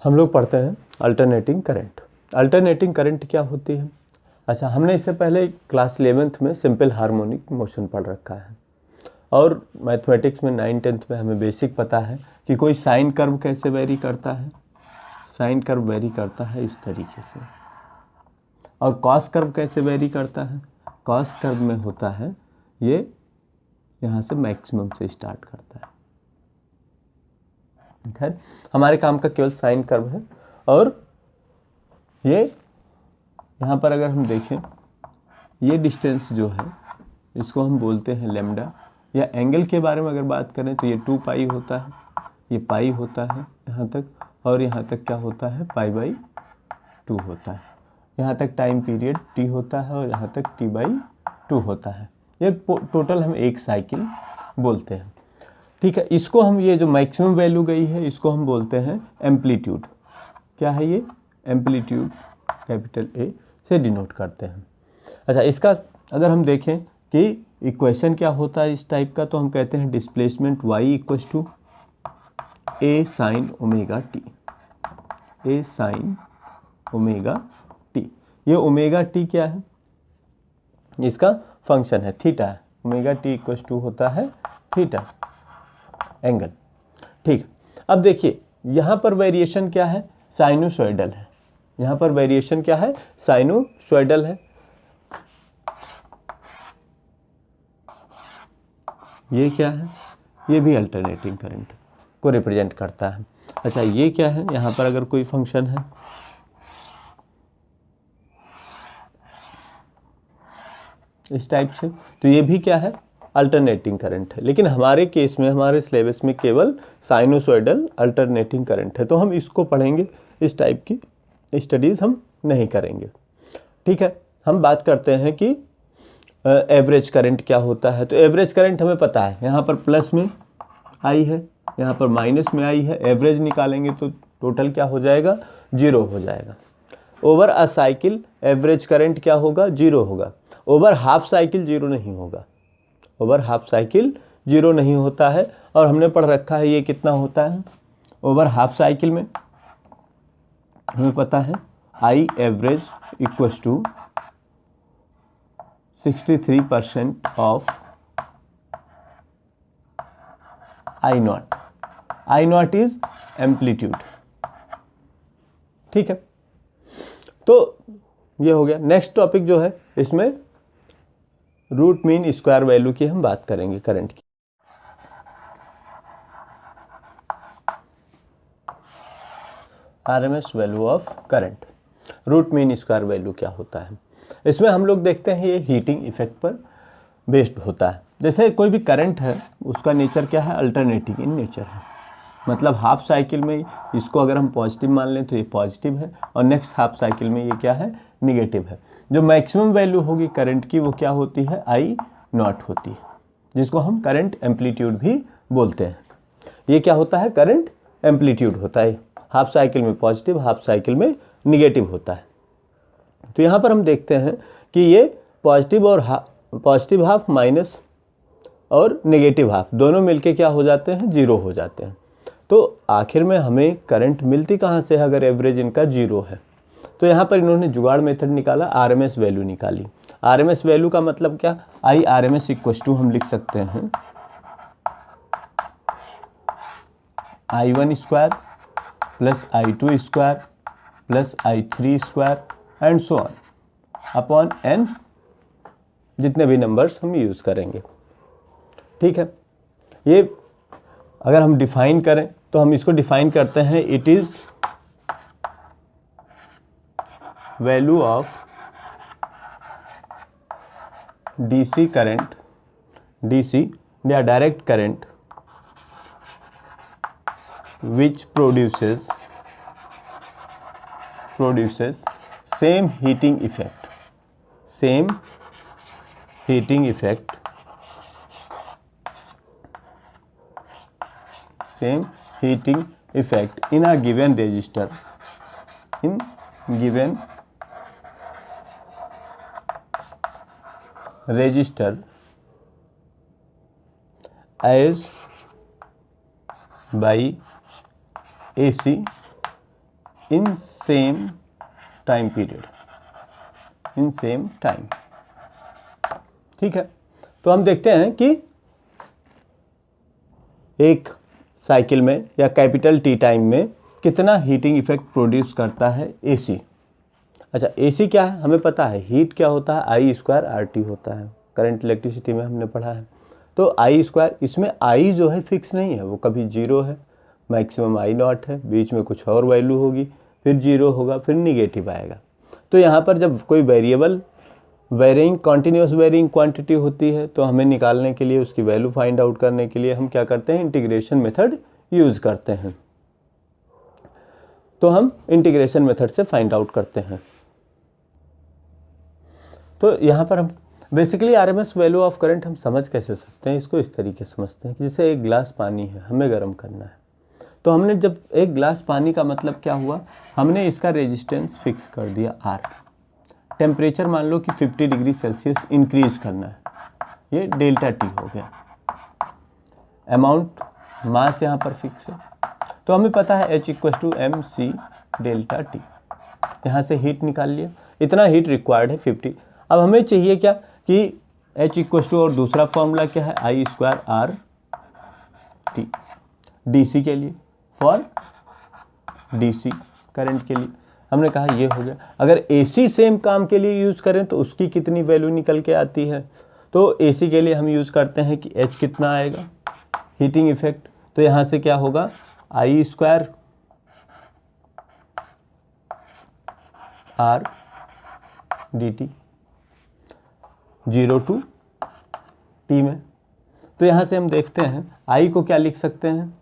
हम लोग पढ़ते हैं अल्टरनेटिंग करंट। अल्टरनेटिंग करंट क्या होती है? अच्छा, हमने इससे पहले क्लास 11th में सिंपल हार्मोनिक मोशन पढ़ रखा है और मैथमेटिक्स में 9th में हमें बेसिक पता है कि कोई साइन कर्व कैसे वेरी करता है। साइन कर्व वेरी करता है इस तरीके से। और कॉस कर्व कैसे वेरी करता है? कॉस कर्व में होता है ये यहाँ से मैक्सिमम से स्टार्ट करता है। खैर, हमारे काम का केवल साइन कर्व है। और ये यहाँ पर अगर हम देखें, ये डिस्टेंस जो है इसको हम बोलते हैं लैम्डा। या एंगल के बारे में अगर बात करें तो ये 2 पाई होता है, ये पाई होता है यहाँ तक, और यहाँ तक क्या होता है? पाई/2 होता है। यहाँ तक टाइम पीरियड t होता है और यहाँ तक t/2 होता है। ये टोटल हम एक साइकिल बोलते हैं। ठीक है, इसको हम, ये जो मैक्सिमम वैल्यू गई है इसको हम बोलते हैं एम्पलीट्यूड। क्या है ये? एम्पलीट्यूड, कैपिटल ए से डिनोट करते हैं। अच्छा, इसका अगर हम देखें कि इक्वेशन क्या होता है इस टाइप का, तो हम कहते हैं displacement y = a sin omega t। a sin omega t, ये ओमेगा t क्या है? इसका फंक्शन है, थीटा है। ओमेगा t = होता है थीटा एंगल। ठीक, अब देखिए यहाँ पर वेरिएशन क्या है? साइनोसॉइडल है। यहाँ पर वेरिएशन क्या है? साइनोसॉइडल है। ये क्या है? ये भी अल्टरनेटिंग करंट को रिप्रेजेंट करता है। अच्छा, ये क्या है? यहाँ पर अगर कोई फंक्शन है इस टाइप से, तो ये भी क्या है? अल्टरनेटिंग करंट है। लेकिन हमारे केस में, हमारे सिलेबस में केवल साइनोसॉइडल अल्टरनेटिंग करंट है, तो हम इसको पढ़ेंगे। इस टाइप की स्टडीज़ हम नहीं करेंगे। ठीक है, हम बात करते हैं कि एवरेज करंट क्या होता है। तो एवरेज करंट हमें पता है, यहाँ पर प्लस में आई है, यहाँ पर माइनस में आई है। एवरेज निकालेंगे तो टोटल क्या हो जाएगा? 0 हो जाएगा। Over a cycle average current क्या होगा? 0 होगा। ओवर हाफ साइकिल 0 नहीं होगा। ओवर हाफ साइकिल 0 नहीं होता है। और हमने पढ़ रखा है ये कितना होता है ओवर हाफ साइकिल में, हमें पता है I average = 63% of I0। I0 is amplitude. ठीक है, तो ये हो गया। नेक्स्ट टॉपिक जो है इसमें रूट मीन स्क्वायर वैल्यू की हम बात करेंगे करंट की। RMS value of current, root mean square value क्या होता है? इसमें हम लोग देखते हैं ये हीटिंग इफेक्ट पर बेस्ड होता है। जैसे कोई भी करंट है उसका नेचर क्या है? अल्टरनेटिंग इन नेचर है। मतलब हाफ साइकिल में इसको अगर हम पॉजिटिव मान लें तो ये पॉजिटिव है, और नेक्स्ट हाफ साइकिल में ये क्या है? निगेटिव है। जो मैक्सिमम वैल्यू होगी करंट की वो क्या होती है? I0 होती है, जिसको हम करंट एम्पलीट्यूड भी बोलते हैं। ये क्या होता है? करंट एम्पलीट्यूड होता है। हाफ साइकिल में पॉजिटिव, हाफ साइकिल में निगेटिव होता है। तो यहाँ पर हम देखते हैं कि ये पॉजिटिव हाफ माइनस और नेगेटिव हाफ दोनों मिलके क्या हो जाते हैं? 0 हो जाते हैं। तो आखिर में हमें करंट मिलती कहाँ से है अगर एवरेज इनका 0 है? तो यहाँ पर इन्होंने जुगाड़ मेथड निकाला, RMS वैल्यू निकाली। RMS वैल्यू का मतलब क्या? IRMS = हम लिख सकते हैं I1 square plus I2 square plus I3 square and so on upon n, जितने भी नंबर्स हम यूज़ करेंगे। ठीक है, ये अगर हम डिफाइन करें तो हम इसको डिफाइन करते हैं, it is value of DC current, DC या direct current which produces same heating effect in a given resistor, as by AC in same time period, in same time. ठीक है, तो हम देखते हैं कि एक साइकिल में या कैपिटल टी टाइम में कितना हीटिंग इफेक्ट प्रोड्यूस करता है एसी। अच्छा, एसी क्या है हमें पता है, हीट क्या होता है, आई स्क्वायर आर टी होता है, करंट इलेक्ट्रिसिटी में हमने पढ़ा है। तो आई स्क्वायर, इसमें आई जो है फिक्स नहीं है, वो कभी जीरो है, मैक्सिमम आई नॉट है, बीच में कुछ और वैल्यू होगी, फिर जीरो होगा, फिर निगेटिव आएगा। तो यहाँ पर जब कोई variable varying continuous varying quantity होती है तो हमें निकालने के लिए, उसकी वैल्यू फाइंड आउट करने के लिए हम क्या करते हैं, इंटीग्रेशन मेथड यूज़ करते हैं। तो हम इंटीग्रेशन मेथड से फाइंड आउट करते हैं। तो यहाँ पर हम basically RMS value of current हम समझ कैसे सकते हैं, इसको इस तरीके से समझते हैं कि जैसे एक गिलास पानी है, हमें गर्म करना है, तो हमने जब एक गिलास पानी का मतलब क्या हुआ, हमने इसका रेजिस्टेंस फिक्स कर दिया आर, टेम्परेचर मान लो कि 50 डिग्री सेल्सियस इंक्रीज करना है, ये डेल्टा टी हो गया, अमाउंट मास यहाँ पर फिक्स है, तो हमें पता है H = mc डेल्टा टी, यहाँ से हीट निकाल लिया, इतना हीट रिक्वायर्ड है 50। अब हमें चाहिए क्या कि H और दूसरा फॉर्मूला क्या है, I square R T, DC के लिए, फॉर DC करंट के लिए हमने कहा ये हो गया। अगर AC सेम काम के लिए यूज़ करें तो उसकी कितनी वैल्यू निकल के आती है, तो AC के लिए हम यूज़ करते हैं कि H कितना आएगा, हीटिंग इफेक्ट, तो यहाँ से क्या होगा, I square R D T, 0 to T में। तो यहाँ से हम देखते हैं I को क्या लिख सकते हैं,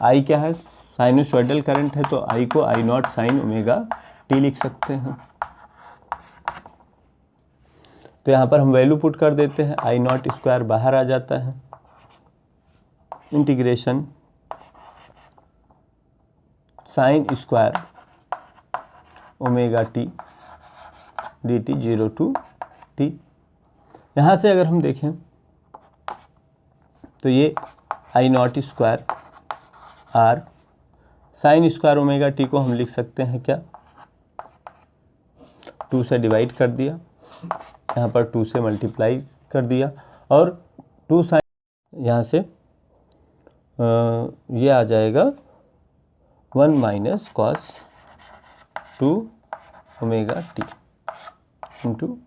I क्या है, साइनोसॉइडल करंट है, तो I को I not sine omega T लिख सकते हैं। तो यहाँ पर हम वैल्यू पुट कर देते हैं, I नॉट स्क्वायर बाहर आ जाता है, integration sign square omega T D T 0 to T। यहाँ से अगर हम देखें तो ये I not square R sine square omega T को हम लिख सकते हैं क्या, 2 से डिवाइड कर दिया, यहाँ पर 2 से मल्टीप्लाई कर दिया, और 2 साइन यहाँ से ये आ जाएगा 1 minus cos 2 omega t into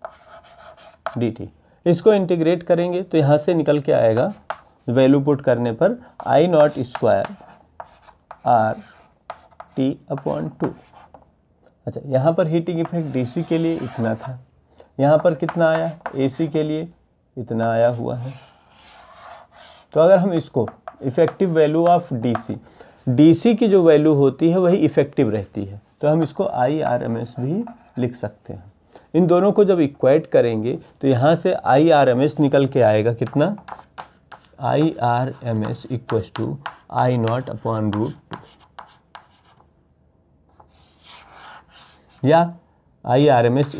D T. इसको इंटीग्रेट करेंगे तो यहाँ से निकल के आएगा, वैल्यू पुट करने पर I not square R T upon 2। अच्छा, यहाँ पर हीटिंग इफेक्ट DC के लिए इतना था, यहाँ पर कितना आया, AC के लिए इतना आया हुआ है। तो अगर हम इसको इफेक्टिव वैल्यू ऑफ DC की जो वैल्यू होती है वही इफेक्टिव रहती है, तो हम इसको IRMS भी लिख सकते हैं। इन दोनों को जब इक्वेट करेंगे तो यहाँ से IRMS निकल के आएगा कितना, IRMS = I नॉट अपॉन √2, या IRMS =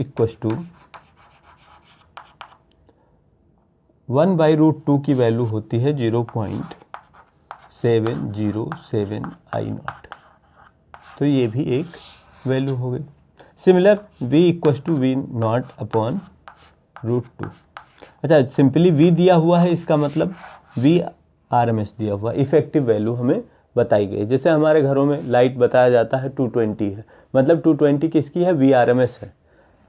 1/√2 की वैल्यू होती है 0.707 I नॉट, तो ये भी एक वैल्यू हो गई। Similar V = V not upon √2। अच्छा, सिंपली V दिया हुआ है, इसका मतलब VRMS दिया हुआ, इफेक्टिव वैल्यू हमें बताई गई। जैसे हमारे घरों में लाइट बताया जाता है 220 है, मतलब 220 किसकी है, VRMS है।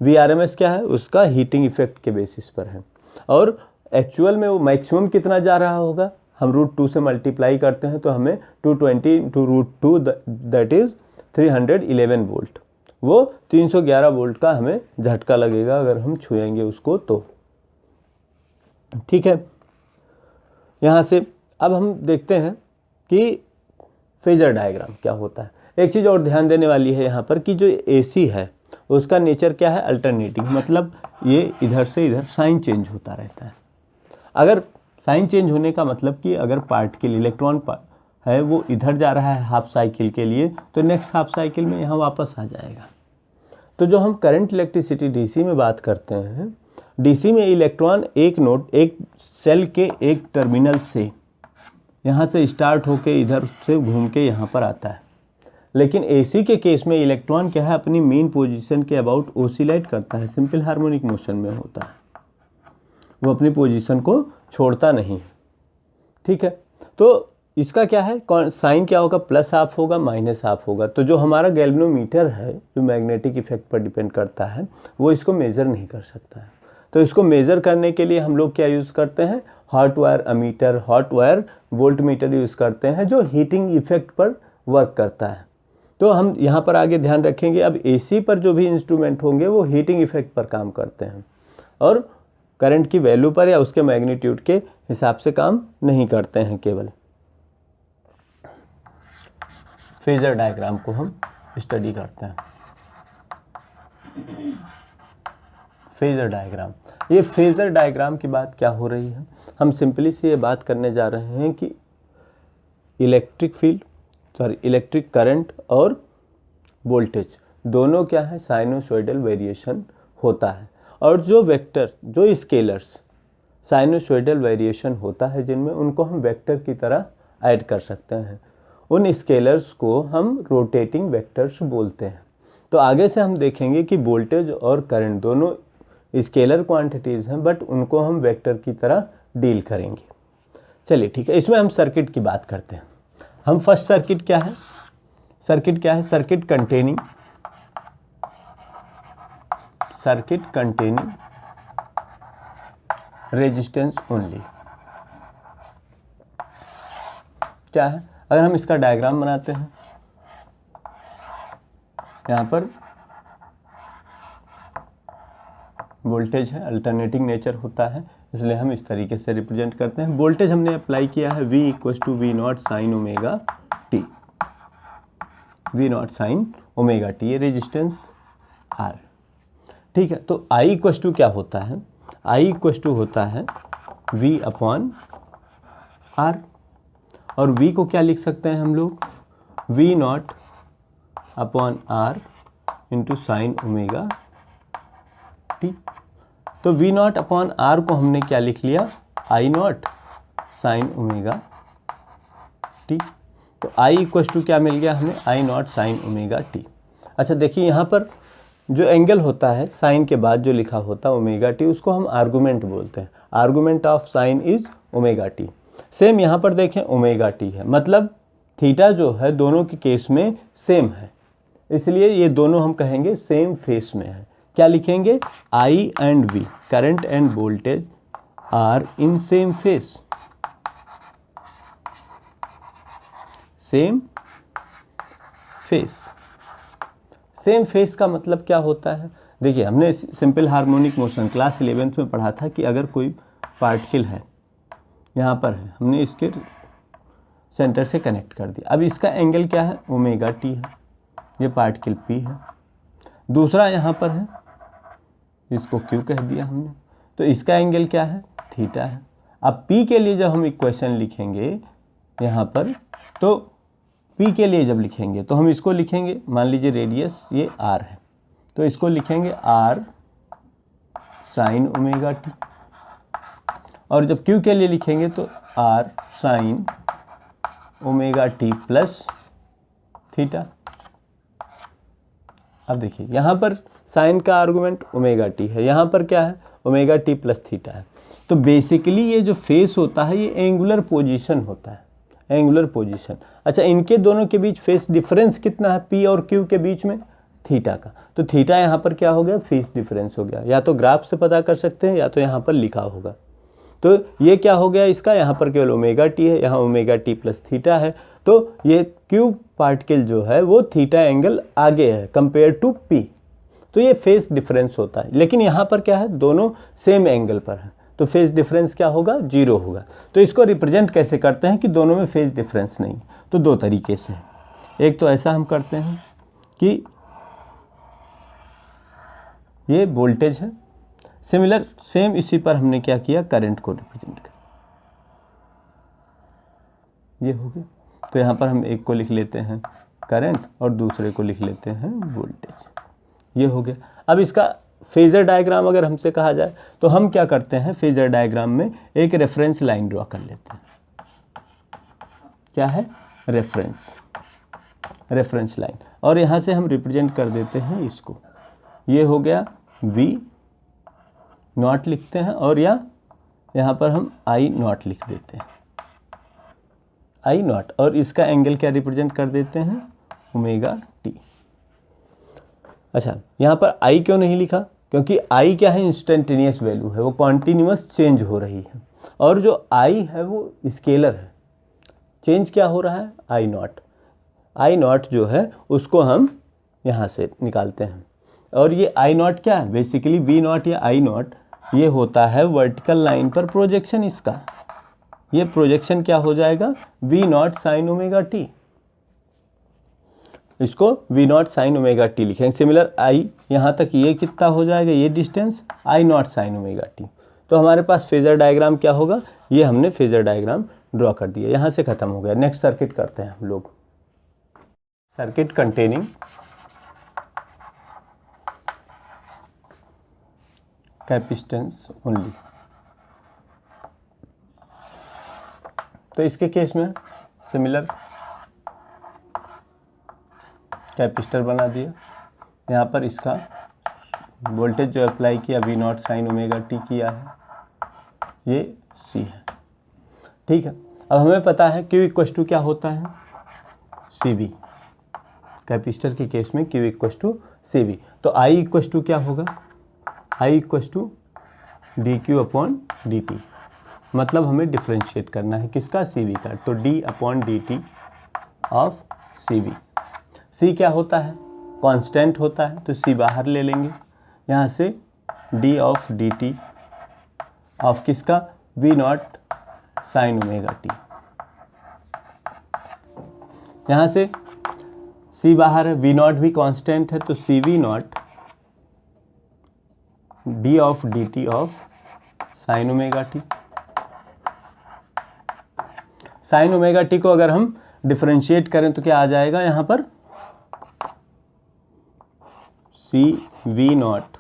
VRMS क्या है, उसका हीटिंग इफेक्ट के बेसिस पर है, और एक्चुअल में वो मैक्सिमम कितना जा रहा होगा, हम √2 से मल्टीप्लाई करते हैं तो हमें 220 × √2 दैट इज़ 311 वोल्ट, वो 311 वोल्ट का हमें झटका लगेगा अगर हम छुएंगे उसको तो। ठीक है, यहाँ से अब हम देखते हैं कि फेजर डायग्राम क्या होता है। एक चीज़ और ध्यान देने वाली है यहाँ पर कि जो AC है उसका नेचर क्या है, अल्टरनेटिंग, मतलब ये इधर से इधर साइन चेंज होता रहता है। अगर साइन चेंज होने का मतलब कि अगर पार्टिकल इलेक्ट्रॉन है वो इधर जा रहा है हाफ साइकिल के लिए, तो नेक्स्ट हाफ साइकिल में यहाँ वापस आ जाएगा। तो जो हम करंट इलेक्ट्रिसिटी DC में बात करते हैं, DC में इलेक्ट्रॉन एक सेल के एक टर्मिनल से यहाँ से स्टार्ट होके इधर से घूम के यहाँ पर आता है, लेकिन AC के केस में इलेक्ट्रॉन क्या है, अपनी मेन पोजीशन के अबाउट ओसिलेट करता है, सिंपल हार्मोनिक मोशन में होता है, वो अपनी पोजीशन को छोड़ता नहीं। ठीक है, तो इसका क्या है, साइन क्या होगा, प्लस हाफ होगा, माइनस हाफ होगा। तो जो हमारा गैल्वेनोमीटर है, जो मैग्नेटिक इफेक्ट पर डिपेंड करता है, वो इसको मेज़र नहीं कर सकता है। तो इसको मेज़र करने के लिए हम लोग क्या यूज़ करते हैं, hot wire ammeter, hot wire volt meter use करते हैं, जो हीटिंग इफेक्ट पर वर्क करता है। तो हम यहाँ पर आगे ध्यान रखेंगे, अब AC पर जो भी इंस्ट्रूमेंट होंगे वो हीटिंग इफेक्ट पर काम करते हैं और करंट की वैल्यू पर या उसके मैग्नीट्यूड के हिसाब से काम नहीं करते हैं। केवल फेजर डायग्राम को हम स्टडी करते हैं। फेजर डायग्राम, ये फेजर डायग्राम की बात क्या हो रही है, हम सिंपली से ये बात करने जा रहे हैं कि इलेक्ट्रिक करंट और वोल्टेज दोनों क्या है, साइनोसॉइडल वेरिएशन होता है। और जो वेक्टर, जो स्केलर्स साइनोसॉइडल वेरिएशन होता है जिनमें, उनको हम वेक्टर की तरह ऐड कर सकते हैं। उन स्केलर्स को हम रोटेटिंग वेक्टर्स बोलते हैं। तो आगे से हम देखेंगे कि वोल्टेज और करंट दोनों स्केलर क्वांटिटीज़ हैं, बट उनको हम वेक्टर की तरह डील करेंगे। चलिए ठीक है, इसमें हम सर्किट की बात करते हैं। हम फर्स्ट सर्किट क्या है, सर्किट कंटेनिंग रेजिस्टेंस ओनली। क्या है, अगर हम इसका डायग्राम बनाते हैं, यहाँ पर वोल्टेज है, अल्टरनेटिंग नेचर होता है, इसलिए हम इस तरीके से रिप्रेजेंट करते हैं। वोल्टेज हमने अप्लाई किया है V = V0 sin omega t, V0 sin omega t, ये रेजिस्टेंस R। ठीक है, तो I = क्या होता है, I = होता है V/R, और V को क्या लिख सकते हैं हम लोग, V0/R × sin ओमेगा t। तो V0/R को हमने क्या लिख लिया, I0 sin ओमेगा t। तो I = क्या मिल गया हमें, I0 sin ओमेगा t। अच्छा देखिए, यहाँ पर जो एंगल होता है साइन के बाद जो लिखा होता है ओमेगा टी, उसको हम आर्गुमेंट बोलते हैं। Argument of sine is omega T. Same यहाँ पर देखें ओमेगा टी है, मतलब थीटा जो है दोनों के केस में सेम है, इसलिए ये दोनों हम कहेंगे सेम फेस में है। क्या लिखेंगे, I and V, current and voltage are in same phase. Same phase का मतलब क्या होता है, देखिए हमने simple harmonic motion class 11th में पढ़ा था कि अगर कोई पार्टिकल है, यहाँ पर है, हमने इसके सेंटर से कनेक्ट कर दिया। अब इसका एंगल क्या है, ओमेगा टी है, ये पार्टिकल पी है, दूसरा यहाँ पर है, इसको क्यू कह दिया हमने, तो इसका एंगल क्या है, थीटा है। अब पी के लिए जब हम इक्वेशन लिखेंगे यहाँ पर, तो पी के लिए जब लिखेंगे तो हम इसको लिखेंगे, मान लीजिए रेडियस ये आर है, तो इसको लिखेंगे आर साइन ओमेगा टी, और जब क्यू के लिए लिखेंगे तो R sine omega T plus theta. अब देखिए यहाँ पर साइन का आर्गुमेंट ओमेगा टी है, यहाँ पर क्या है, ओमेगा टी प्लस थीटा है। तो बेसिकली ये जो फेस होता है ये एंगुलर पोजीशन होता है, एंगुलर पोजीशन। अच्छा, इनके दोनों के बीच फेस डिफरेंस कितना है, पी और क्यू के बीच में, थीटा का। तो थीटा यहाँ पर क्या हो गया, फेस डिफरेंस हो गया, या तो ग्राफ से पता कर सकते हैं या तो यहाँ पर लिखा होगा। तो ये क्या हो गया इसका, यहाँ पर केवल ओमेगा टी है, यहाँ ओमेगा टी प्लस थीटा है, तो ये क्यू पार्टिकल जो है वो थीटा एंगल आगे है कंपेयर टू पी, तो ये फेस डिफरेंस होता है। लेकिन यहाँ पर क्या है, दोनों सेम एंगल पर है, तो फेस डिफरेंस क्या होगा, 0 होगा। तो इसको रिप्रेजेंट कैसे करते हैं कि दोनों में फेस डिफरेंस नहीं, तो दो तरीके से। एक तो ऐसा हम करते हैं कि ये वोल्टेज है, सिमिलर सेम इसी पर हमने क्या किया, करंट को रिप्रेजेंट किया, ये हो गया। तो यहाँ पर हम एक को लिख लेते हैं करंट और दूसरे को लिख लेते हैं वोल्टेज, ये हो गया। अब इसका फेजर डायग्राम अगर हमसे कहा जाए तो हम क्या करते हैं, फेजर डायग्राम में एक रेफरेंस लाइन ड्रॉ कर लेते हैं। क्या है, रेफरेंस। रेफरेंस लाइन, और यहाँ से हम रिप्रेजेंट कर देते हैं इसको, ये हो गया V नॉट लिखते हैं, और या यहाँ पर हम I नॉट लिख देते हैं, I नॉट, और इसका एंगल क्या रिप्रेजेंट कर देते हैं, ओमेगा टी। अच्छा, यहाँ पर I क्यों नहीं लिखा, क्योंकि I क्या है, इंस्टेंटेनियस वैल्यू है, वो कॉन्टीन्यूअस चेंज हो रही है, और जो I है वो स्केलर है, चेंज क्या हो रहा है, I नॉट। I नॉट जो है उसको हम यहाँ से निकालते हैं, और ये I नॉट क्या है, बेसिकली V नॉट या I नॉट ये होता है वर्टिकल लाइन पर प्रोजेक्शन, इसका ये प्रोजेक्शन क्या हो जाएगा, V not sine omega T, इसको V not sine omega T लिखेंगे। सिमिलर I यहाँ तक ये कितना हो जाएगा, ये distance I not sine omega T. तो हमारे पास फेजर डायग्राम क्या होगा, ये हमने फेजर डायग्राम ड्रॉ कर दिया, यहाँ से ख़त्म हो गया। नेक्स्ट सर्किट करते हैं हम लोग, सर्किट कंटेनिंग कैपेसिटेंस ओनली। तो इसके केस में सिमिलर कैपेसिटर बना दिया, यहाँ पर इसका वोल्टेज जो अप्लाई किया V not sine omega T किया है, ये C है, ठीक है। अब हमें पता है Q इक्वस टू क्या होता है, CV, कैपेसिटर के केस में Q इक्वस टू CV। तो I इक्वस टू क्या होगा, I equals to D Q upon D T, मतलब हमें डिफ्रेंशिएट करना है किसका, CV का, तो d upon D T of CV। C क्या होता है, कांस्टेंट होता है, तो C बाहर ले लेंगे, यहाँ से d of D T of किसका, V not sine omega T, यहाँ से C बाहर है, V नॉट भी कांस्टेंट है, तो CV not d of D T of sine omega T. Sign omega T को अगर हम डिफरेंशिएट करें तो क्या आ जाएगा, यहाँ पर see V naught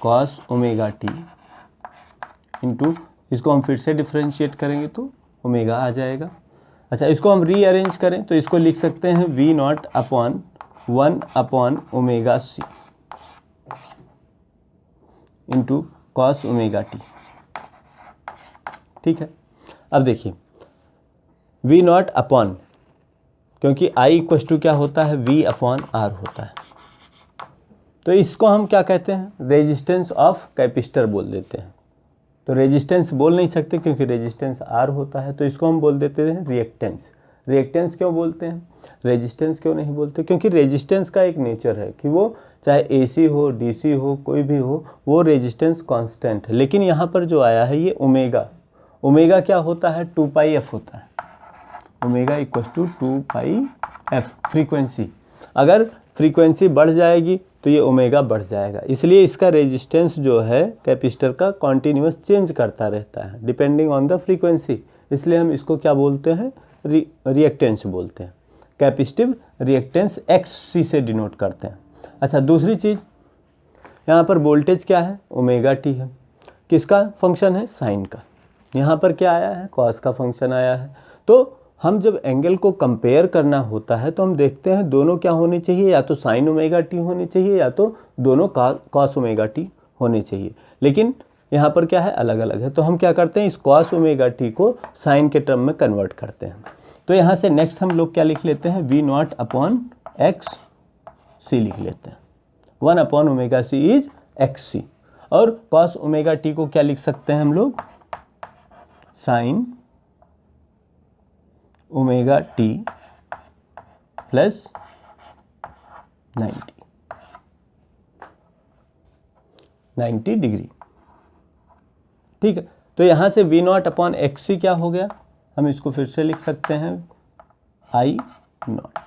cos omega t into, इसको हम फिर से डिफरेंशिएट करेंगे तो ओमेगा आ जाएगा। अच्छा, इसको हम रीअरेंज करें तो इसको लिख सकते हैं V not upon 1 upon omega C into cos omega T, ठीक है। अब देखिए वी नॉट अपॉन, क्योंकि I इक्वस टू क्या होता है, V अपॉन R होता है, तो इसको हम क्या कहते हैं, रेजिस्टेंस ऑफ कैपेसिटर बोल देते हैं। तो रेजिस्टेंस बोल नहीं सकते क्योंकि रेजिस्टेंस R होता है, तो इसको हम बोल देते हैं रिएक्टेंस। रिएक्टेंस क्यों बोलते हैं, रेजिस्टेंस क्यों नहीं बोलते, क्योंकि रेजिस्टेंस का एक नेचर है कि वो चाहे AC हो, DC हो, कोई भी हो, वो रेजिस्टेंस कांस्टेंट है। लेकिन यहाँ पर जो आया है ये ओमेगा, ओमेगा क्या होता है, 2 पाई f होता है, omega equal to 2 pi f frequency. अगर फ्रीक्वेंसी बढ़ जाएगी तो ये ओमेगा बढ़ जाएगा, इसलिए इसका रेजिस्टेंस जो है कैपेसिटर का कॉन्टीन्यूअस चेंज करता रहता है डिपेंडिंग ऑन द फ्रीक्वेंसी, इसलिए हम इसको क्या बोलते हैं, रिएक्टेंस बोलते हैं। कैपेसिटिव रिएक्टेंस XC से डिनोट करते हैं। अच्छा, दूसरी चीज़ यहाँ पर वोल्टेज क्या है, ओमेगा टी है, किसका फंक्शन है, साइन का। यहाँ पर क्या आया है, कॉस का फंक्शन आया है। तो हम जब एंगल को कंपेयर करना होता है तो हम देखते हैं दोनों क्या होने चाहिए, या तो साइन ओमेगा टी होने चाहिए या तो दोनों कॉस ओमेगा टी होने चाहिए। लेकिन यहाँ पर क्या है, अलग अलग है, तो हम क्या करते हैं, इस कॉस ओमेगा टी को साइन के टर्म में कन्वर्ट करते हैं। तो यहाँ से नेक्स्ट हम लोग क्या लिख लेते हैं, V not upon X C लिख लेते हैं, 1 upon omega C is X C. और कॉस ओमेगा टी को क्या लिख सकते हैं हम लोग, sign omega T plus 90 degree, ठीक है। तो यहाँ से वी नॉट अपॉन एक्स सी क्या हो गया, हम इसको फिर से लिख सकते हैं आई नॉट,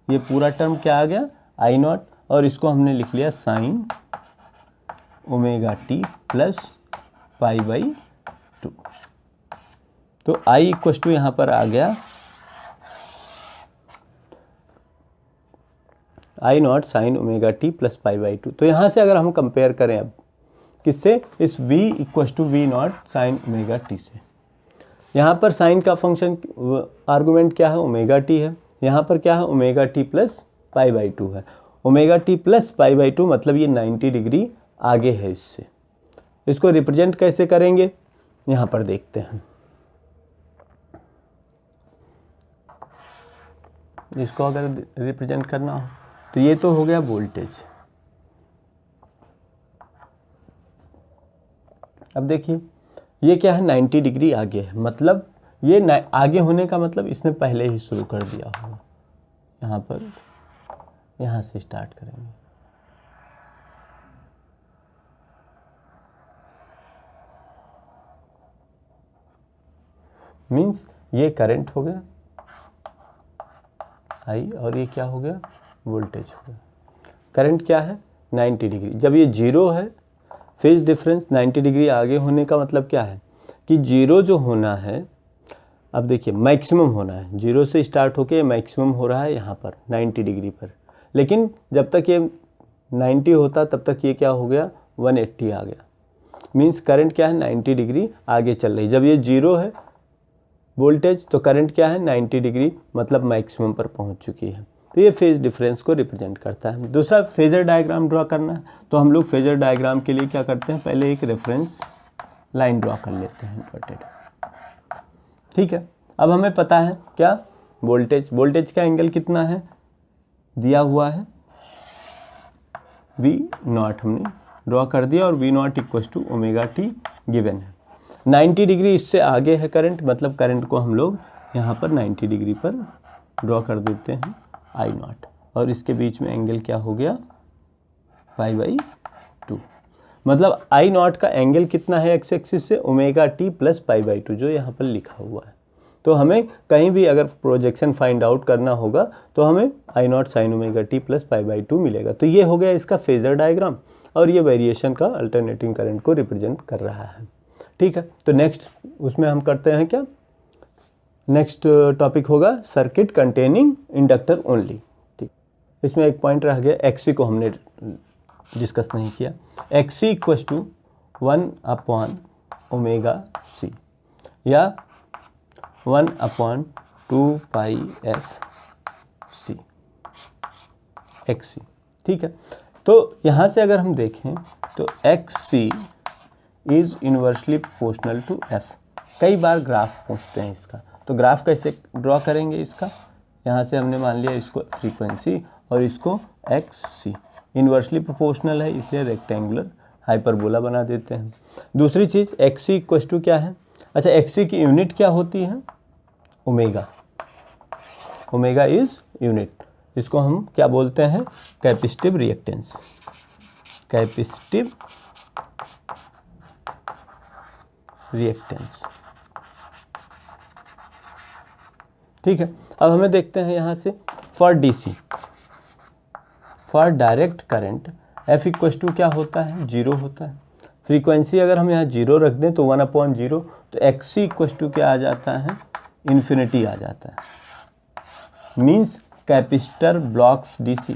ये पूरा टर्म क्या आ गया, आई नॉट, और इसको हमने लिख लिया sine omega T plus pi by 2। तो आई इक्वस टू यहाँ पर आ गया I naught sine omega T plus pi by 2। तो यहाँ से अगर हम कंपेयर करें अब किससे, इस v equals to V not sine omega T से, यहाँ पर साइन का फंक्शन आर्गुमेंट क्या है, ओमेगा टी है, यहाँ पर क्या है, omega T plus pi by 2 है। Omega T plus pi by 2 मतलब ये 90 डिग्री आगे है इससे। इसको रिप्रेजेंट कैसे करेंगे, यहाँ पर देखते हैं। इसको अगर रिप्रेजेंट करना हो तो ये तो हो गया वोल्टेज। अब देखिए ये क्या है, 90 डिग्री आगे है, मतलब ये आगे होने का मतलब इसने पहले ही शुरू कर दिया होगा। यहाँ पर यहाँ से स्टार्ट करेंगे, मीन्स ये करंट हो गया आई और ये क्या हो गया, वोल्टेज हो गया। करंट क्या है, 90 डिग्री। जब ये जीरो है, फेज डिफरेंस 90 डिग्री आगे होने का मतलब क्या है कि जीरो जो होना है, अब देखिए मैक्सिमम होना है, जीरो से स्टार्ट होके मैक्सिमम हो रहा है यहाँ पर 90 डिग्री पर। लेकिन जब तक ये 90 होता तब तक ये क्या हो गया, 180 आ गया। मीन्स करंट क्या है, 90 डिग्री आगे चल रही। जब ये जीरो है वोल्टेज तो करंट क्या है, 90 डिग्री मतलब मैक्सिमम पर पहुँच चुकी है। तो ये फेज डिफरेंस को रिप्रेजेंट करता है। दूसरा फेजर डायग्राम ड्रा करना है, तो हम लोग फेजर डायग्राम के लिए क्या करते हैं, पहले एक रेफरेंस लाइन ड्रा कर लेते हैं इन्वर्टेड। ठीक है, अब हमें पता है क्या, वोल्टेज का एंगल कितना है, दिया हुआ है V0, हमने ड्रॉ कर दिया, और V0 equal to omega T given है। 90 डिग्री इससे आगे है करंट, मतलब करंट को हम लोग यहाँ पर 90 डिग्री पर ड्रॉ कर देते हैं I0, और इसके बीच में एंगल क्या हो गया, पाई बाई 2। मतलब I0 का एंगल कितना है एक्स एक्सिस से, omega T plus pi by 2 जो यहाँ पर लिखा हुआ है। तो हमें कहीं भी अगर प्रोजेक्शन फाइंड आउट करना होगा तो हमें I0 sign omega T plus pi by 2 मिलेगा। तो ये हो गया इसका फेजर डायग्राम, और ये वेरिएशन का अल्टरनेटिंग करंट को रिप्रेजेंट कर रहा है। ठीक है, तो नेक्स्ट उसमें हम करते हैं क्या, नेक्स्ट टॉपिक होगा सर्किट कंटेनिंग इंडक्टर ओनली। ठीक, इसमें एक पॉइंट रह गया, एक्सी को हमने डिस्कस नहीं किया। एक्सी इक्वल टू 1/ओमेगा सी या 1/2 पाई एफ सी एक्सी। ठीक है, तो यहाँ से अगर हम देखें तो X C is inversely proportional to F. कई बार ग्राफ पूछते हैं इसका, तो ग्राफ कैसे ड्रॉ करेंगे इसका, यहाँ से हमने मान लिया इसको फ्रीक्वेंसी और इसको एक्स सी, इन्वर्सली प्रोपोर्शनल है इसलिए रेक्टेंगुलर हाइपरबोला बना देते हैं। दूसरी चीज़ एक्स सी इक्वल टू क्या है, अच्छा एक्स सी की यूनिट क्या होती है, ओमेगा। ओमेगा इज़ यूनिट, इसको हम क्या बोलते हैं, कैपेसिटिव रिएक्टेंस, कैपेसिटिव रिएक्टेंस। ठीक है, अब हमें देखते हैं यहाँ से for DC, for direct current F equal to क्या होता है, 0 होता है। फ्रीक्वेंसी अगर हम यहाँ 0 रख दें तो 1/0, तो एक्स सी इक्वल टू क्या आ जाता है, इन्फिनिटी आ जाता है। Means capacitor blocks DC,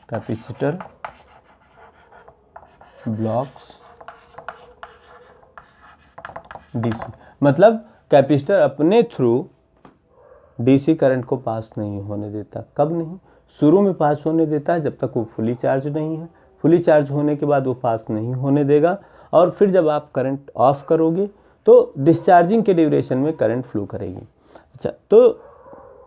capacitor blocks DC, मतलब कैपेसिटर अपने थ्रू डीसी करंट को पास नहीं होने देता। कब नहीं, शुरू में पास होने देता है जब तक वो फुली चार्ज नहीं है, फुली चार्ज होने के बाद वो पास नहीं होने देगा, और फिर जब आप करंट ऑफ करोगे तो डिस्चार्जिंग के ड्यूरेशन में करंट फ्लो करेगी। अच्छा, तो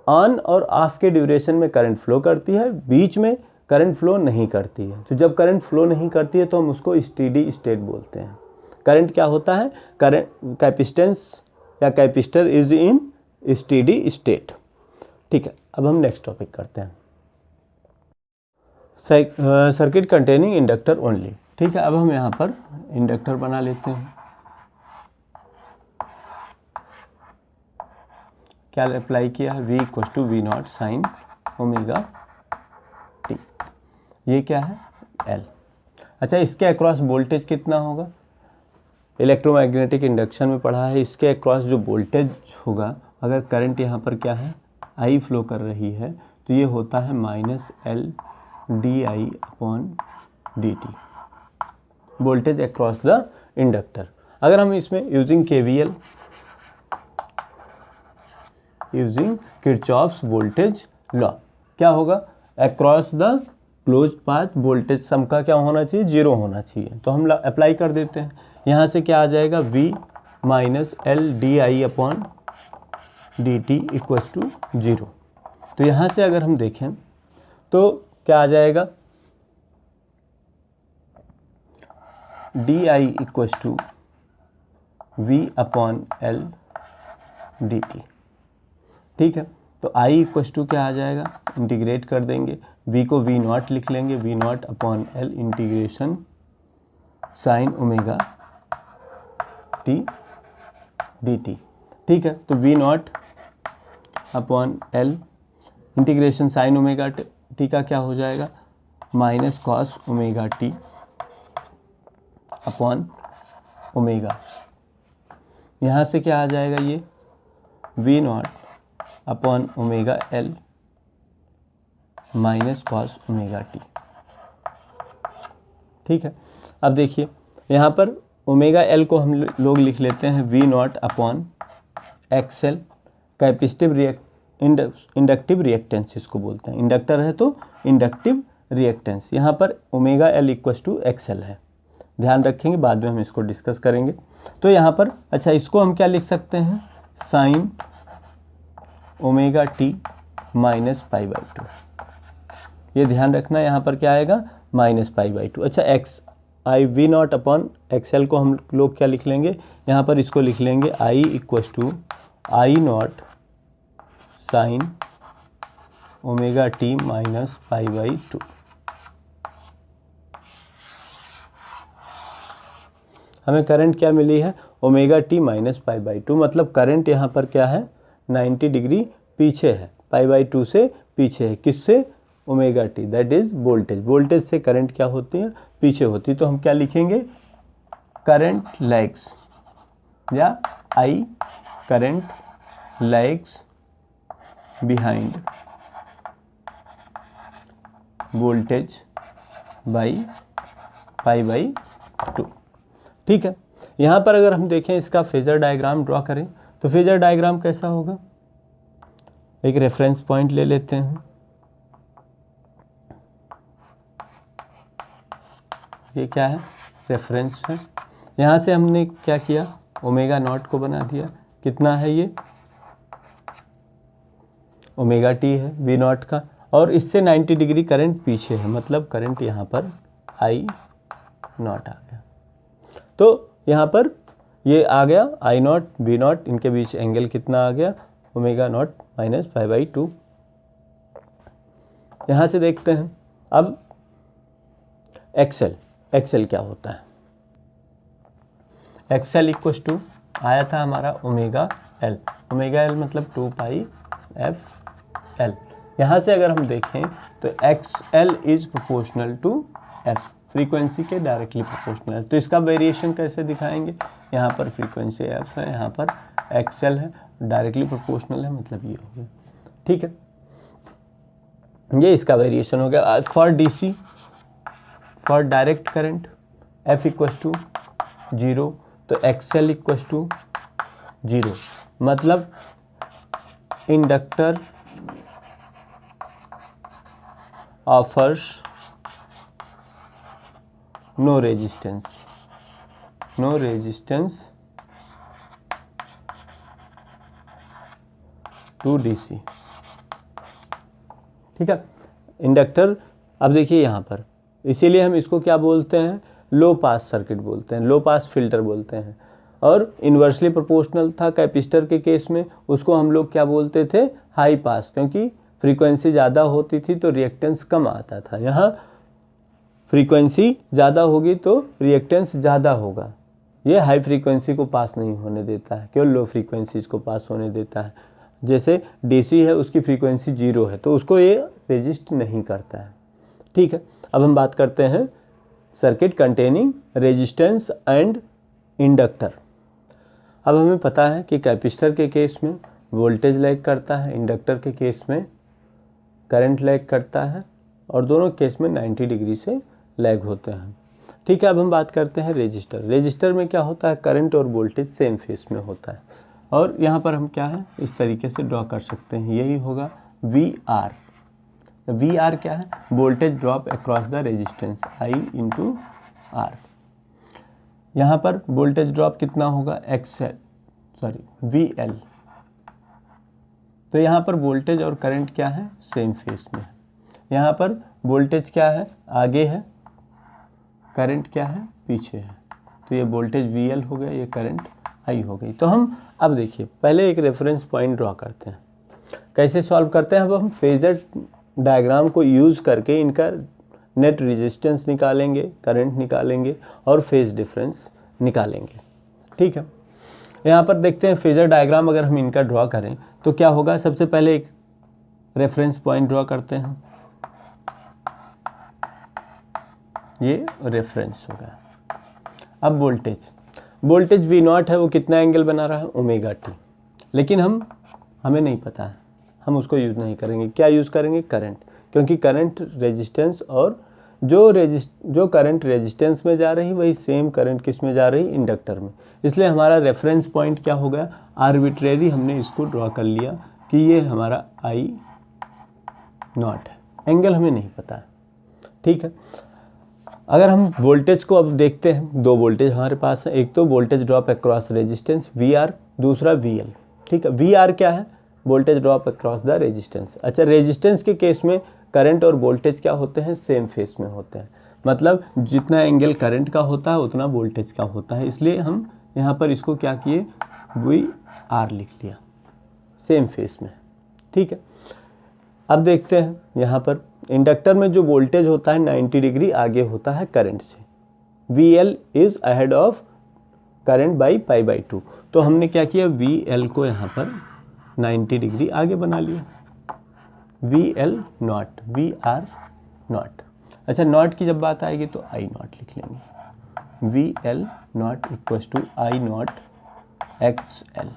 ऑन और ऑफ के ड्यूरेशन में करंट फ्लो करती है, बीच में करंट फ्लो नहीं करती है। तो जब करंट फ्लो नहीं करती है तो हम उसको स्टेडी स्टेट बोलते हैं। करंट क्या होता है, करंट कैपेसिटेंस या capacitor is in steady state. ठीक है, अब हम नेक्स्ट टॉपिक करते हैं, सर्किट कंटेनिंग इंडक्टर ओनली। ठीक है, अब हम यहाँ पर इंडक्टर बना लेते हैं। क्या अप्लाई किया है, V equal to V0 sine omega T, ये क्या है L। अच्छा, इसके अक्रॉस वोल्टेज कितना होगा, इलेक्ट्रोमैग्नेटिक इंडक्शन में पढ़ा है, इसके अक्रॉस जो वोल्टेज होगा, अगर करंट यहाँ पर क्या है I फ्लो कर रही है तो ये होता है -L di/dt, voltage across the inductor. अगर हम इसमें using KVL using Kirchhoff's voltage law. क्या होगा, across the close path voltage sum का क्या होना चाहिए, 0 होना चाहिए। तो हम अप्लाई कर देते हैं। यहाँ से क्या आ जाएगा, V minus L D I upon D T equals to 0। तो यहाँ से अगर हम देखें तो क्या आ जाएगा, D I equals to V upon L D T. ठीक है, तो I इक्वल्स टू क्या आ जाएगा, इंटीग्रेट कर देंगे, V को V नॉट लिख लेंगे, V not upon L integration sign omega T D T. ठीक है, तो V not upon L integration sign omega T का क्या हो जाएगा, minus cos omega T upon omega. यहाँ से क्या आ जाएगा, ये V not upon omega L minus cos omega T. ठीक है, अब देखिए यहाँ पर ओमेगा एल को हम लोग लिख लेते हैं V not upon X L, capacitive inductive reactance इसको बोलते हैं। इंडक्टर है तो इंडक्टिव रिएक्टेंस। यहाँ पर omega L equals to X L है, ध्यान रखेंगे, बाद में हम इसको डिस्कस करेंगे। तो यहाँ पर अच्छा इसको हम क्या लिख सकते हैं, sign omega t minus pi by 2। ये ध्यान रखना, यहाँ पर क्या आएगा, माइनस पाई बाई 2। अच्छा X I V not upon X L को हम लोग क्या लिख लेंगे, यहाँ पर इसको लिख लेंगे I equals to I naught sine omega t minus pi by 2। हमें करंट क्या मिली है, omega t minus pi by 2, मतलब करंट यहाँ पर क्या है, 90 डिग्री पीछे है, पाई बाई 2 से पीछे है। किससे, omega T, that is voltage. Voltage से करंट क्या होती है, पीछे होती है। तो हम क्या लिखेंगे, करंट लैग्स, या I current lags behind voltage by pi by 2। ठीक है, यहाँ पर अगर हम देखें इसका फेजर डायग्राम ड्रॉ करें तो फेजर डायग्राम कैसा होगा, एक रेफरेंस पॉइंट ले लेते हैं, ये क्या है, रेफरेंस है। यहाँ से हमने क्या किया, ओमेगा नॉट को बना दिया, कितना है ये, ओमेगा टी है वी नॉट का, और इससे 90 डिग्री करंट पीछे है, मतलब करंट यहाँ पर आई नॉट आ गया। तो यहाँ पर ये आ गया आई नॉट वी नॉट, इनके बीच एंगल कितना आ गया, omega naught minus pi by 2। यहाँ से देखते हैं अब एक्सएल, एक्सएल क्या होता है, एक्सएल इक्वल्स टू आया था हमारा ओमेगा एल, ओमेगा एल मतलब 2 पाई एफ एल। यहाँ से अगर हम देखें तो X L is proportional to F, frequency के डायरेक्टली प्रोपोर्शनल है। तो इसका वेरिएशन कैसे दिखाएंगे, यहाँ पर फ्रीक्वेंसी एफ है, यहाँ पर एक्स एल है, डायरेक्टली प्रोपोर्शनल है, मतलब ये हो गया। ठीक है, ये इसका वेरिएशन हो गया। For DC, for direct current F equals to 0, तो एक्स एल इक्वस टू 0, मतलब inductor offers no resistance, no resistance to DC. ठीक है, इंडक्टर, अब देखिए यहाँ पर, इसीलिए हम इसको क्या बोलते हैं, लो पास सर्किट बोलते हैं, लो पास फिल्टर बोलते हैं। और इन्वर्सली प्रोपोर्शनल था कैपेसिटर के केस में, उसको हम लोग क्या बोलते थे, हाई पास, क्योंकि फ्रीक्वेंसी ज़्यादा होती थी तो रिएक्टेंस कम आता था। यहाँ फ्रीक्वेंसी ज़्यादा होगी तो रिएक्टेंस ज़्यादा होगा, ये हाई फ्रीक्वेंसी को पास नहीं होने देता है, केवल लो फ्रीक्वेंसीज को पास होने देता है। जैसे डीसी है, उसकी फ्रीक्वेंसी 0 है तो उसको ये रेजिस्ट नहीं करता है। ठीक है, अब हम बात करते हैं circuit containing resistance and inductor. अब हमें पता है कि कैपेसिटर के केस में वोल्टेज लैग करता है, इंडक्टर के केस में करंट लैग करता है, और दोनों केस में 90 डिग्री से लैग होते हैं। ठीक है, अब हम बात करते हैं रेजिस्टर। रेजिस्टर में क्या होता है, करंट और वोल्टेज सेम फेस में होता है। और यहाँ पर हम क्या है इस तरीके से ड्रॉ कर सकते हैं, यही होगा वी आर। वी आर क्या है, voltage drop across the resistance I into R. यहाँ पर वोल्टेज ड्रॉप कितना होगा वी एल। तो यहाँ पर वोल्टेज और करंट क्या है, सेम फेस में है। यहाँ पर वोल्टेज क्या है, आगे है, करंट क्या है, पीछे है। तो ये वोल्टेज वी एल हो गया, ये करंट आई हो गई। तो हम अब देखिए पहले एक रेफरेंस पॉइंट ड्रॉ करते हैं। कैसे सॉल्व करते हैं, अब हम फेजर डायग्राम को यूज़ करके इनका नेट रेजिस्टेंस निकालेंगे, करंट निकालेंगे और फेज डिफरेंस निकालेंगे। ठीक है, यहाँ पर देखते हैं फेजर डायग्राम अगर हम इनका ड्रॉ करें तो क्या होगा। सबसे पहले एक रेफरेंस पॉइंट ड्रॉ करते हैं, ये रेफरेंस होगा। अब वोल्टेज वी नॉट है, वो कितना एंगल बना रहा है, ओमेगा टी। लेकिन हमें नहीं पता है, हम उसको यूज़ नहीं करेंगे। क्या यूज़ करेंगे, करंट, क्योंकि करंट रेजिस्टेंस और जो करंट रेजिस्टेंस में जा रही वही सेम करंट किस में जा रही, इंडक्टर में। इसलिए हमारा रेफरेंस पॉइंट क्या हो गया, आर्बिट्रेरी हमने इसको ड्रॉ कर लिया कि ये हमारा आई नॉट है। एंगल हमें नहीं पता है। ठीक है, अगर हम वोल्टेज को अब देखते हैं, दो वोल्टेज हमारे पास है, एक तो voltage drop across resistance V R, दूसरा वी एल। ठीक है, वी आर क्या है, voltage drop across the resistance. अच्छा, रेजिस्टेंस के केस में करंट और वोल्टेज क्या होते हैं, सेम फेस में होते हैं। मतलब जितना एंगल करंट का होता है उतना वोल्टेज का होता है। इसलिए हम यहाँ पर इसको क्या किए, वी आर लिख लिया, सेम फेस में। ठीक है, अब देखते हैं यहाँ पर इंडक्टर में जो वोल्टेज होता है 90 डिग्री आगे होता है करंट से। V L is ahead of current by pi by 2। तो हमने क्या किया, वी एल को यहाँ पर 90 डिग्री आगे बना लिया, V L not, V R not. अच्छा, नॉट की जब बात आएगी तो आई नॉट लिख लेंगे, V L not equals to I not X L.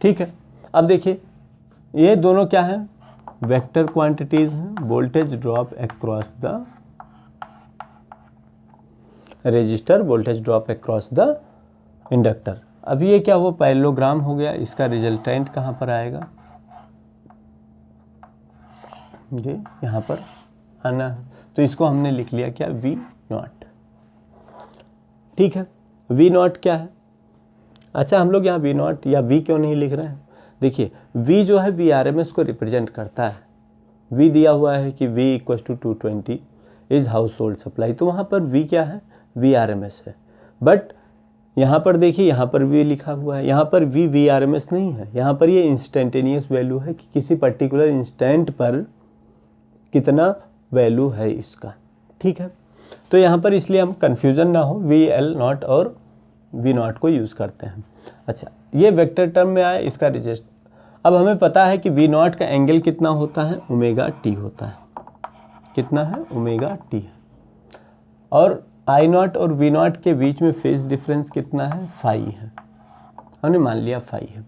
ठीक है, अब देखिए ये दोनों क्या है, वेक्टर क्वांटिटीज हैं। Voltage drop across the resistor, voltage drop across the inductor. अब ये क्या हुआ, पैरेललोग्राम हो गया। इसका रिजल्टेंट कहाँ पर आएगा, ये यहाँ पर आना है। तो इसको हमने लिख लिया क्या, वी नॉट। ठीक है, वी नॉट क्या है। अच्छा, हम लोग यहाँ वी नॉट या वी क्यों नहीं लिख रहे हैं, देखिए V जो है वी आर एम एस को रिप्रेजेंट करता है। V दिया हुआ है कि V equal to 220 is household supply, तो वहाँ पर V क्या है, वी आर एम एस है। बट यहाँ पर देखिए, यहाँ पर V लिखा हुआ है, यहाँ पर V V R M S नहीं है, यहाँ पर ये इंस्टेंटेनियस वैल्यू है कि किसी पर्टिकुलर इंस्टेंट पर कितना वैल्यू है इसका। ठीक है, तो यहाँ पर इसलिए हम कन्फ्यूज़न ना हो, वी एल नॉट और वी नॉट को यूज़ करते हैं। अच्छा, ये वेक्टर टर्म में आया, इसका रजिस्टर। अब हमें पता है कि वी नॉट का एंगल कितना होता है, ओमेगा टी होता है। कितना है, ओमेगा टी है। और आई नॉट और वी नॉट के बीच में फेज डिफरेंस कितना है, फाई है। हमने मान लिया फाई है।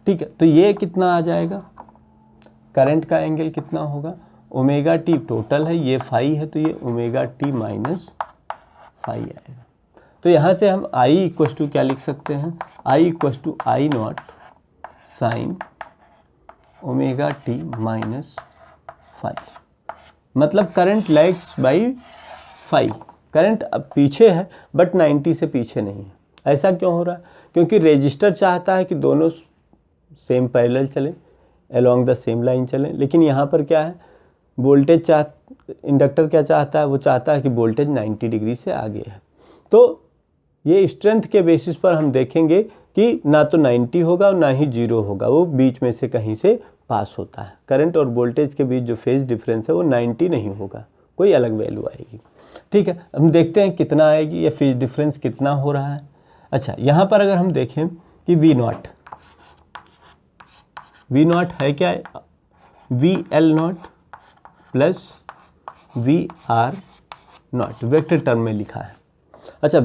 ठीक है, तो ये कितना आ जाएगा, करंट का एंगल कितना होगा, ओमेगा टी टोटल है, ये फाई है, तो ये ओमेगा टी माइनस फाई आएगा। तो यहाँ से हम I इक्वल टू क्या लिख सकते हैं, I equal to I naught sine omega t minus five. मतलब current lags by five. Current अब पीछे है बट 90 से पीछे नहीं है। ऐसा क्यों हो रहा है, क्योंकि रजिस्टर चाहता है कि दोनों सेम पैरेलल चलें, अलोंग द सेम लाइन चलें। लेकिन यहाँ पर क्या है, वोल्टेज इंडक्टर क्या चाहता है, वो चाहता है कि वोल्टेज 90 डिग्री से आगे है। तो ये स्ट्रेंथ के बेसिस पर हम देखेंगे कि ना तो 90 होगा और ना ही 0 होगा, वो बीच में से कहीं से पास होता है। करंट और वोल्टेज के बीच जो फेज डिफरेंस है वो 90 नहीं होगा, कोई अलग वैल्यू आएगी। ठीक है, हम देखते हैं कितना आएगी, या फेज डिफरेंस कितना हो रहा है। अच्छा, यहाँ पर अगर हम देखें कि वी नॉट है क्या, V L not plus V R not vector term में लिखा है। अच्छा,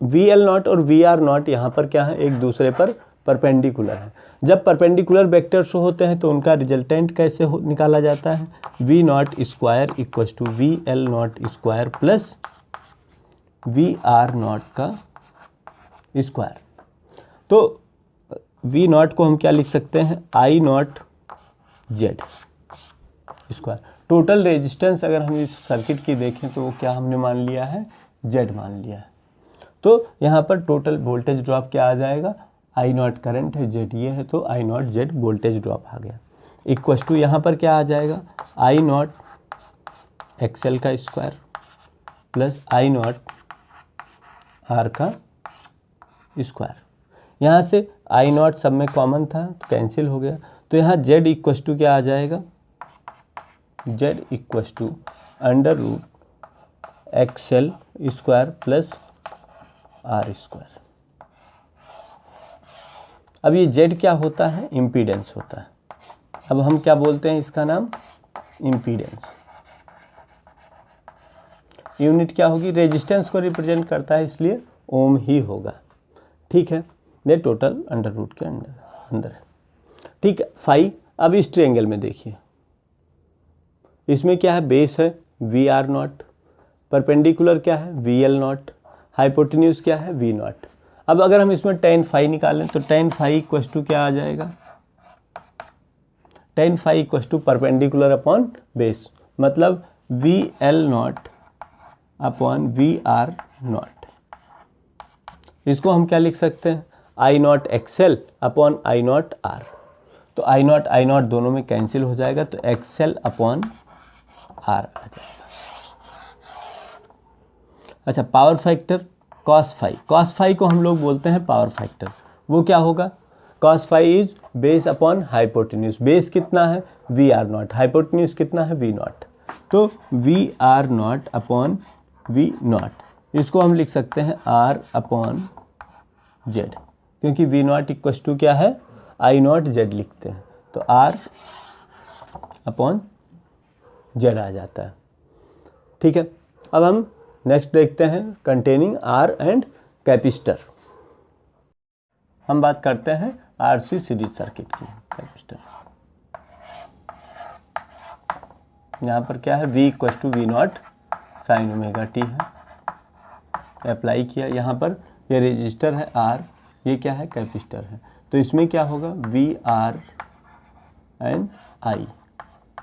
वी एल नॉट और वी आर नॉट यहाँ पर क्या है, एक दूसरे पर परपेंडिकुलर है। जब परपेंडिकुलर वेक्टर शो होते हैं तो उनका रिजल्टेंट कैसे निकाला जाता है, V naught square equal to V L naught square plus V R naught का स्क्वायर। तो वी नॉट को हम क्या लिख सकते हैं, I not Z square. Total resistance अगर हम इस सर्किट की देखें तो वो क्या हमने मान लिया है, जेड मान लिया है। तो यहाँ पर टोटल वोल्टेज ड्रॉप क्या आ जाएगा, आई नॉट करंट है, जेड ये है, तो I not Z voltage drop आ गया। इक्वस टू यहाँ पर क्या आ जाएगा, आई नॉट एक्सएल का square plus I not R का स्क्वायर। यहाँ से आई नॉट सब में कॉमन था तो कैंसिल हो गया। तो यहाँ जेड इक्वस टू क्या आ जाएगा, Z equals to under root XL square plus R square. अब ये जेड क्या होता है, इम्पीडेंस होता है। अब हम क्या बोलते हैं, इसका नाम इम्पीडेंस। यूनिट क्या होगी, रेजिस्टेंस को रिप्रेजेंट करता है इसलिए ओम ही होगा। ठीक है, ये टोटल अंडर रूट के अंदर है। ठीक है, फाई। अब इस ट्रायंगल में देखिए, इसमें क्या है, बेस है वी आर नॉट, परपेंडिकुलर क्या है वी एल नॉट, हाइपोटेन्यूज क्या है वी नॉट। अब अगर हम इसमें टेन फाई निकालें तो टेन फाई इक्वस टू क्या आ जाएगा, tan phi equals to perpendicular upon base, मतलब V L naught upon V R naught. इसको हम क्या लिख सकते हैं, I not XL upon I not R. तो आई नॉट दोनों में कैंसिल हो जाएगा, तो एक्सएल अपॉन आर आ जाएगा। अच्छा, power factor cos phi, cos phi को हम लोग बोलते हैं पावर फैक्टर। वो क्या होगा, cos phi is base upon hypotenuse. Base कितना है वी आर नॉट, हाइपोटेन्यूज कितना है वी नॉट। तो V R not upon V not, इसको हम लिख सकते हैं आर अपॉन जेड, क्योंकि वी नॉट इक्वस टू क्या है, आई नॉट जेड लिखते हैं, तो आर अपॉन जेड आ जाता है। ठीक है, अब हम नेक्स्ट देखते हैं कंटेनिंग आर एंड कैपेसिटर। हम बात करते हैं आरसी सीरीज सर्किट की। कैपेसिटर यहाँ पर क्या है, V equals to V not sine omega T है, अप्लाई किया। यहाँ पर ये रेजिस्टर है R, ये क्या है कैपेसिटर है, तो इसमें क्या होगा V R and I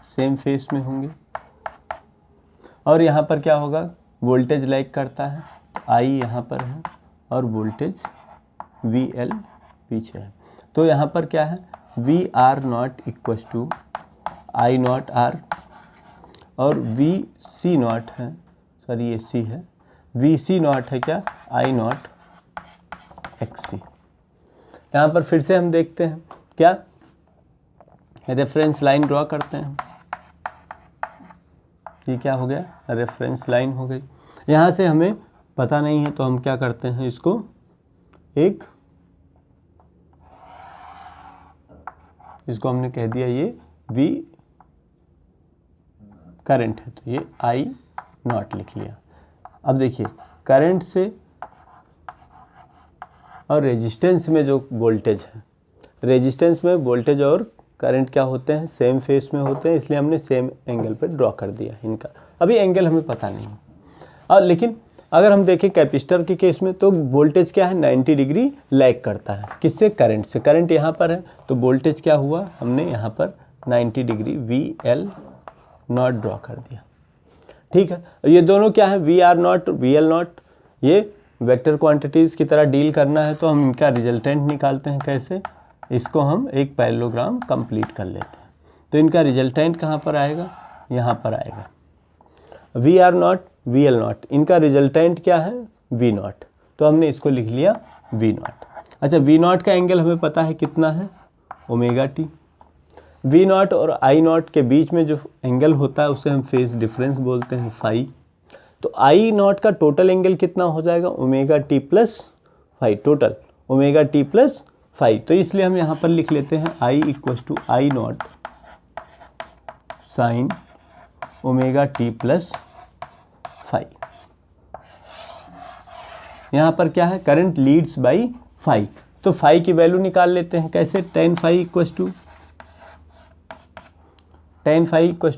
same phase में होंगे। और यहाँ पर क्या होगा, वोल्टेज लैग करता है, I यहाँ पर है और वोल्टेज वी एल पीछे है। तो यहाँ पर क्या है, V R naught equals to I not R और वी सी नॉट है, सॉरी ये सी है, वी सी नॉट है क्या, आई नॉट एक्स सी। यहाँ पर फिर से हम देखते हैं क्या, रेफरेंस लाइन ड्रॉ करते हैं। ये क्या हो गया, रेफरेंस लाइन हो गई। यहाँ से हमें पता नहीं है तो हम क्या करते हैं, इसको इसको हमने कह दिया ये वी करंट है, तो ये आई नॉट लिख लिया। अब देखिए करंट से और रेजिस्टेंस में जो वोल्टेज है, रेजिस्टेंस में वोल्टेज और करंट क्या होते हैं, सेम फेस में होते हैं, इसलिए हमने सेम एंगल पे ड्रॉ कर दिया इनका। अभी एंगल हमें पता नहीं है। और लेकिन अगर हम देखें कैपेसिटर के केस में तो वोल्टेज क्या है, 90 डिग्री लैग करता है, किससे, करंट से। करंट यहाँ पर है तो वोल्टेज क्या हुआ, हमने यहाँ पर 90 degree V L naught draw कर दिया। ठीक है, ये दोनों क्या है, V R naught V L naught, ये वेक्टर क्वांटिटीज़ की तरह डील करना है तो हम इनका रिजल्टेंट निकालते हैं। कैसे, इसको हम एक पैरेललोग्राम कंप्लीट कर लेते हैं। तो इनका रिजल्टेंट कहाँ पर आएगा, यहाँ पर आएगा। V R naught V L naught, इनका रिजल्टेंट क्या है वी नॉट, तो हमने इसको लिख लिया वी नॉट। अच्छा, वी नॉट का एंगल हमें पता है कितना है, ओमेगा टी। वी नॉट और आई नॉट के बीच में जो एंगल होता है उसे हम फेज डिफरेंस बोलते हैं, फाई। तो आई नॉट का टोटल एंगल कितना हो जाएगा, omega T plus phi, total omega T plus phi. तो इसलिए हम यहाँ पर लिख लेते हैं I equals to I naught sine omega T plus phi. यहाँ पर क्या है, करंट लीड्स बाई फाई, तो फाई की वैल्यू निकाल लेते हैं। कैसे, टेन फाई इक्वस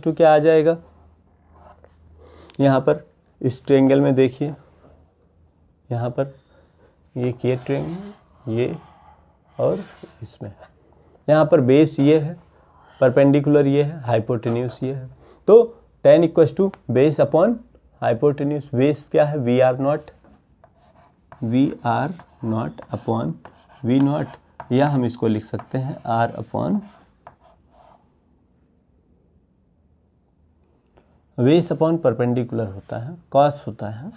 टू क्या आ जाएगा, यहाँ पर इस ट्रायंगल में देखिए, यहाँ पर ये किए ट्रायंगल, ये और इसमें यहाँ पर बेस ये है, परपेंडिकुलर ये है, हाइपोटेन्यूस ये है। तो tan equals to base upon hypotenuse. Base क्या है? V R not upon V naught, या हम इसको लिख सकते हैं r upon base upon perpendicular होता है, कॉस होता है,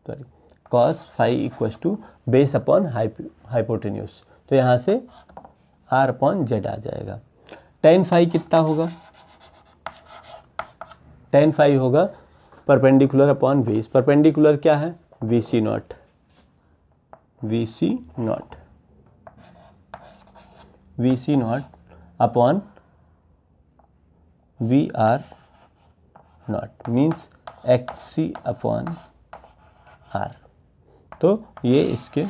sorry cos phi equals to base upon hypotenuse. तो यहाँ से r अपॉन जेड आ जाएगा। tan फाई कितना होगा? tan फाई होगा परपेंडिकुलर अपॉन बेस। परपेंडिकुलर क्या है? VC not upon VR not means XC upon R। तो ये इसके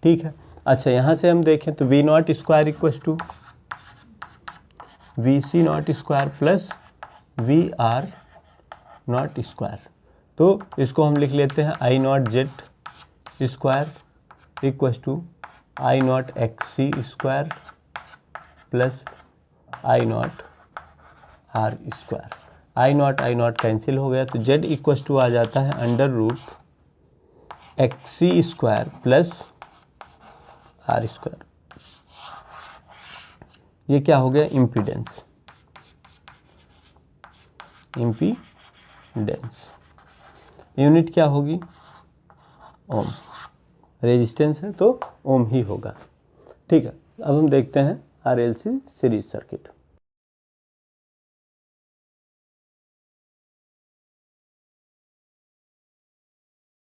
ठीक है। अच्छा, यहाँ से हम देखें तो V naught square equals to VC naught square plus VR naught square. तो इसको हम लिख लेते हैं I naught Z square equals to I naught XC square plus I naught R square. I naught cancel हो गया, तो Z इक्वल्स टू आ जाता है under root XC square plus R square. ये क्या हो गया? इम्पीडेंस। यूनिट क्या होगी? ओम। रेजिस्टेंस है तो ओम ही होगा। ठीक है, अब हम देखते हैं RLC सीरीज सर्किट।